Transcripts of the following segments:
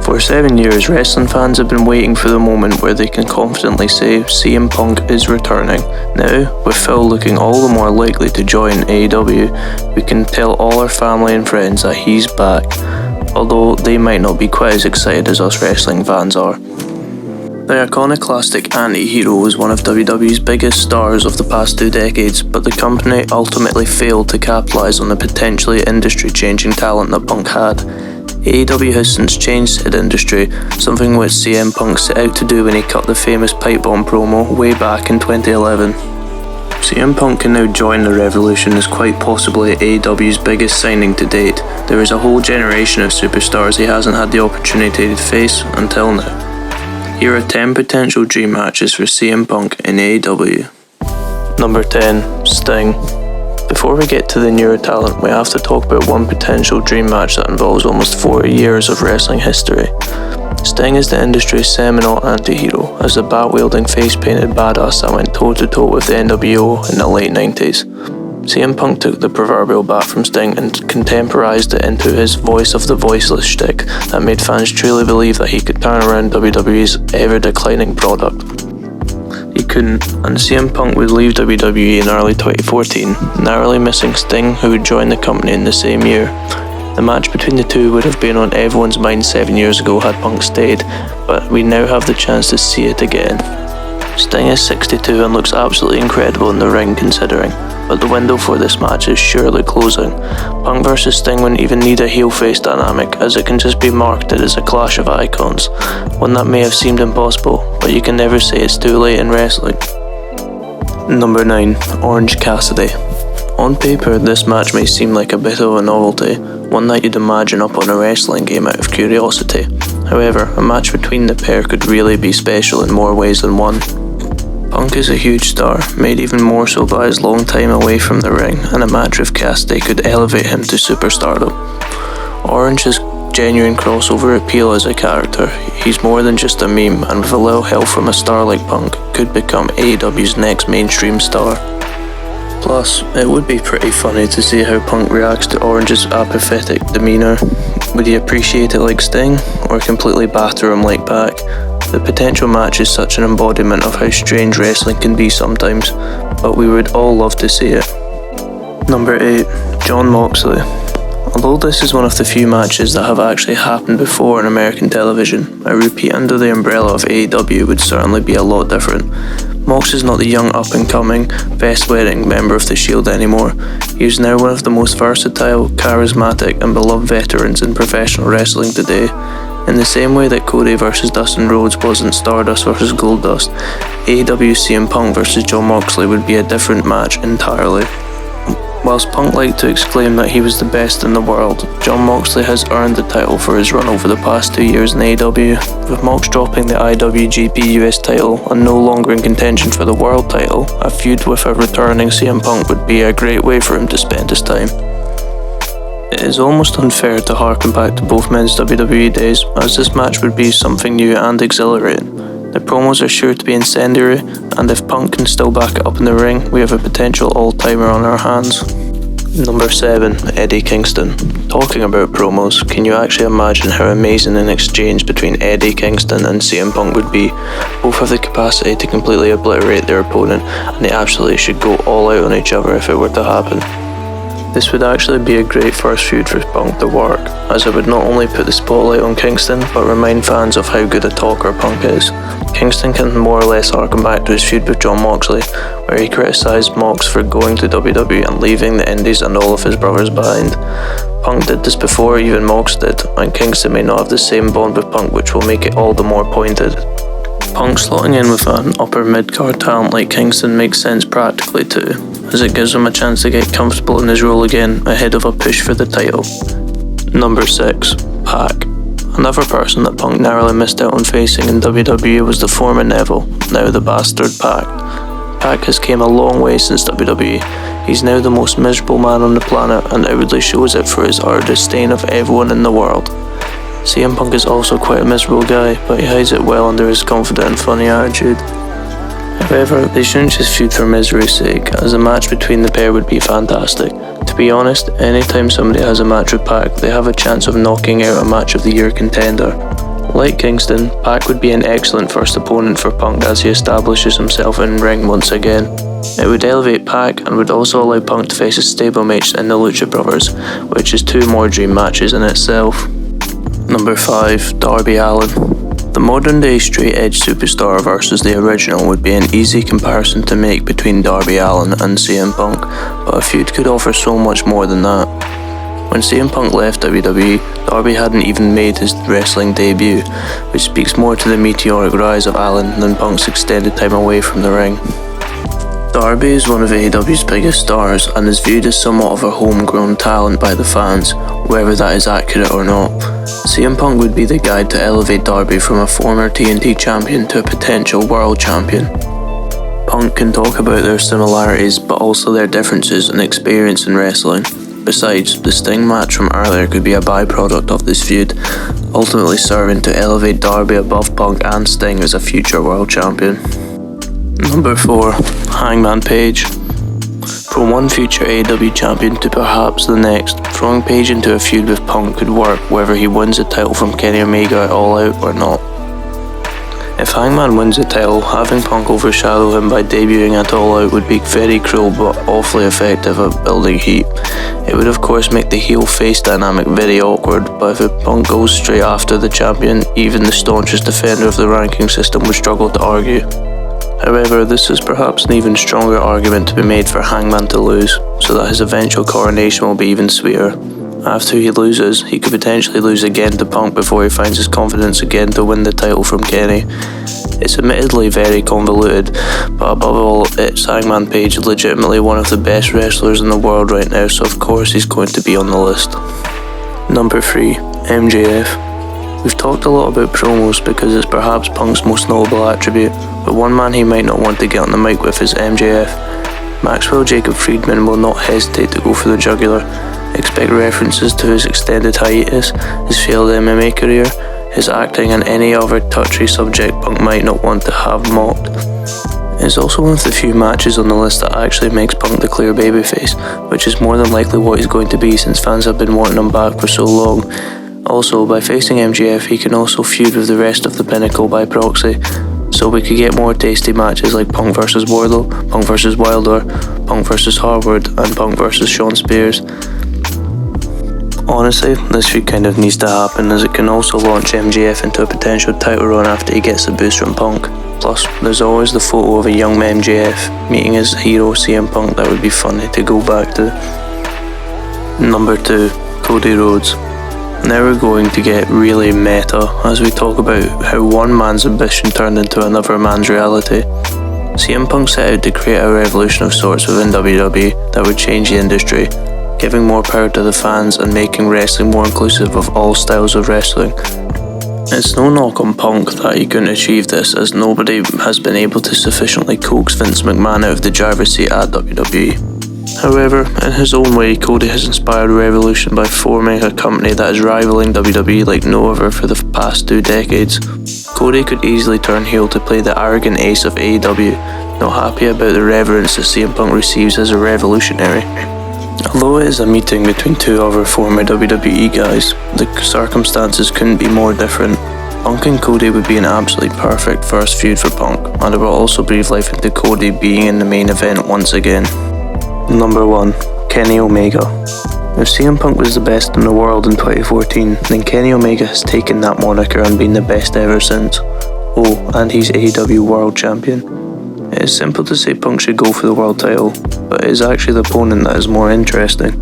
For 7 years, wrestling fans have been waiting for the moment where they can confidently say CM Punk is returning. Now, with Phil looking all the more likely to join AEW, we can tell all our family and friends that he's back, although they might not be quite as excited as us wrestling fans are. The iconoclastic anti-hero was one of WWE's biggest stars of the past 2 decades, but the company ultimately failed to capitalise on the potentially industry-changing talent that Punk had. AEW has since changed said industry, something which CM Punk set out to do when he cut the famous pipe bomb promo way back in 2011. CM Punk can now join the revolution as quite possibly AEW's biggest signing to date. There is a whole generation of superstars he hasn't had the opportunity to face until now. Here are 10 potential dream matches for CM Punk in AEW. Number 10. Sting. Before we get to the newer talent, we have to talk about one potential dream match that involves almost 40 years of wrestling history. Sting is the industry's seminal anti-hero, as the bat-wielding face-painted badass that went toe-to-toe with the NWO in the late 90s. CM Punk took the proverbial bat from Sting and contemporized it into his voice of the voiceless shtick that made fans truly believe that he could turn around WWE's ever-declining product. He couldn't, and CM Punk would leave WWE in early 2014, narrowly missing Sting, who would join the company in the same year. The match between the two would have been on everyone's mind 7 years ago had Punk stayed, but we now have the chance to see it again. Sting is 62 and looks absolutely incredible in the ring considering, but the window for this match is surely closing. Punk vs Sting wouldn't even need a heel-face dynamic, as it can just be marketed as a clash of icons, one that may have seemed impossible, but you can never say it's too late in wrestling. Number 9. Orange Cassidy. On paper, this match may seem like a bit of a novelty, one that you'd imagine up on a wrestling game out of curiosity. However, a match between the pair could really be special in more ways than one. Punk is a huge star, made even more so by his long time away from the ring, and a match with Cassidy could elevate him to superstardom. Orange has genuine crossover appeal as a character. He's more than just a meme, and with a little help from a star like Punk, could become AEW's next mainstream star. Plus, it would be pretty funny to see how Punk reacts to Orange's apathetic demeanour. Would he appreciate it like Sting, or completely batter him like Pac? The potential match is such an embodiment of how strange wrestling can be sometimes, but we would all love to see it. Number 8. Jon Moxley. Although this is one of the few matches that have actually happened before on American television, a repeat under the umbrella of AEW would certainly be a lot different. Mox is not the young up-and-coming, vest-wearing member of the Shield anymore. He is now one of the most versatile, charismatic and beloved veterans in professional wrestling today. In the same way that Cody vs Dustin Rhodes wasn't Stardust vs Goldust, AEW CM Punk vs Jon Moxley would be a different match entirely. Whilst Punk liked to exclaim that he was the best in the world, Jon Moxley has earned the title for his run over the past 2 years in AEW. With Mox dropping the IWGP US title and no longer in contention for the world title, a feud with a returning CM Punk would be a great way for him to spend his time. It is almost unfair to harken back to both men's WWE days, as this match would be something new and exhilarating. The promos are sure to be incendiary, and if Punk can still back it up in the ring, we have a potential all-timer on our hands. Number 7. Eddie Kingston. Talking about promos, can you actually imagine how amazing an exchange between Eddie Kingston and CM Punk would be? Both have the capacity to completely obliterate their opponent, and they absolutely should go all out on each other if it were to happen. This would actually be a great first feud for Punk to work, as it would not only put the spotlight on Kingston, but remind fans of how good a talker Punk is. Kingston can more or less harken back to his feud with Jon Moxley, where he criticised Mox for going to WWE and leaving the Indies and all of his brothers behind. Punk did this before even Mox did, and Kingston may not have the same bond with Punk, which will make it all the more pointed. Punk slotting in with an upper mid-card talent like Kingston makes sense practically too, as it gives him a chance to get comfortable in his role again ahead of a push for the title. Number 6. Pac. Another person that Punk narrowly missed out on facing in WWE was the former Neville, now the bastard Pac. Pac has came a long way since WWE. He's now the most miserable man on the planet and outwardly shows it for his utter disdain of everyone in the world. CM Punk is also quite a miserable guy, but he hides it well under his confident and funny attitude. However, they shouldn't just feud for misery's sake, as a match between the pair would be fantastic. To be honest, anytime somebody has a match with Pac, they have a chance of knocking out a match of the year contender. Like Kingston, Pac would be an excellent first opponent for Punk as he establishes himself in ring once again. It would elevate Pac and would also allow Punk to face a stablemate in the Lucha Brothers, which is 2 more dream matches in itself. Number 5. Darby Allin. The modern day straight edge superstar versus the original would be an easy comparison to make between Darby Allin and CM Punk, but a feud could offer so much more than that. When CM Punk left WWE, Darby hadn't even made his wrestling debut, which speaks more to the meteoric rise of Allin than Punk's extended time away from the ring. Darby is one of AEW's biggest stars and is viewed as somewhat of a homegrown talent by the fans, whether that is accurate or not. CM Punk would be the guy to elevate Darby from a former TNT champion to a potential world champion. Punk can talk about their similarities but also their differences in experience in wrestling. Besides, the Sting match from earlier could be a byproduct of this feud, ultimately serving to elevate Darby above Punk and Sting as a future world champion. Number 4. Hangman Page. From one future AEW champion to perhaps the next, throwing Page into a feud with Punk could work whether he wins the title from Kenny Omega at All Out or not. If Hangman wins the title, having Punk overshadow him by debuting at All Out would be very cruel but awfully effective at building heat. It would of course make the heel-face dynamic very awkward, but if Punk goes straight after the champion, even the staunchest defender of the ranking system would struggle to argue. However, this is perhaps an even stronger argument to be made for Hangman to lose, so that his eventual coronation will be even sweeter. After he loses, he could potentially lose again to Punk before he finds his confidence again to win the title from Kenny. It's admittedly very convoluted, but above all, it's Hangman Page, legitimately one of the best wrestlers in the world right now, so of course he's going to be on the list. Number 3. MJF. We've talked a lot about promos because it's perhaps Punk's most notable attribute, but one man he might not want to get on the mic with is MJF. Maxwell Jacob Friedman will not hesitate to go for the jugular. Expect references to his extended hiatus, his failed MMA career, his acting and any other touchy subject Punk might not want to have mocked. It's also one of the few matches on the list that actually makes Punk the clear babyface, which is more than likely what he's going to be since fans have been wanting him back for so long. Also, by facing MJF, he can also feud with the rest of the Pinnacle by proxy, so we could get more tasty matches like Punk vs Wardlow, Punk vs Wilder, Punk vs Harwood, and Punk vs Shawn Spears. Honestly, this feud kind of needs to happen, as it can also launch MJF into a potential title run after he gets the boost from Punk. Plus, there's always the photo of a young MJF meeting his hero CM Punk that would be funny to go back to. Number 2. Cody Rhodes. Now we're going to get really meta as we talk about how one man's ambition turned into another man's reality. CM Punk set out to create a revolution of sorts within WWE that would change the industry, giving more power to the fans and making wrestling more inclusive of all styles of wrestling. It's no knock on Punk that he couldn't achieve this, as nobody has been able to sufficiently coax Vince McMahon out of the driver's seat at WWE. However, in his own way, Cody has inspired a revolution by forming a company that is rivaling WWE like no other for the past 2 decades. Cody could easily turn heel to play the arrogant ace of AEW, not happy about the reverence that CM Punk receives as a revolutionary. Although it is a meeting between 2 other former WWE guys, the circumstances couldn't be more different. Punk and Cody would be an absolutely perfect first feud for Punk, and it will also breathe life into Cody being in the main event once again. Number 1. Kenny Omega. If CM Punk was the best in the world in 2014, then Kenny Omega has taken that moniker and been the best ever since. Oh, and he's AEW World Champion. It is simple to say Punk should go for the world title, but it is actually the opponent that is more interesting.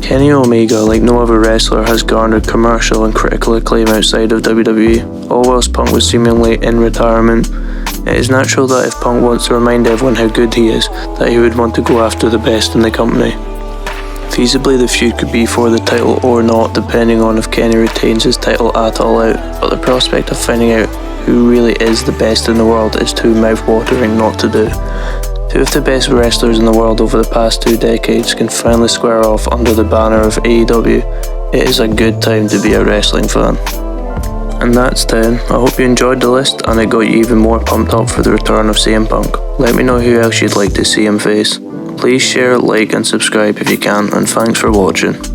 Kenny Omega, like no other wrestler, has garnered commercial and critical acclaim outside of WWE, all whilst Punk was seemingly in retirement. It is natural that if Punk wants to remind everyone how good he is, that he would want to go after the best in the company. Feasibly, the feud could be for the title or not, depending on if Kenny retains his title at All Out, but the prospect of finding out who really is the best in the world is too mouth-watering not to do. 2 of the best wrestlers in the world over the past 2 decades can finally square off under the banner of AEW. It is a good time to be a wrestling fan. And that's 10. I hope you enjoyed the list and it got you even more pumped up for the return of CM Punk. Let me know who else you'd like to see him face. Please share, like and subscribe if you can, and thanks for watching.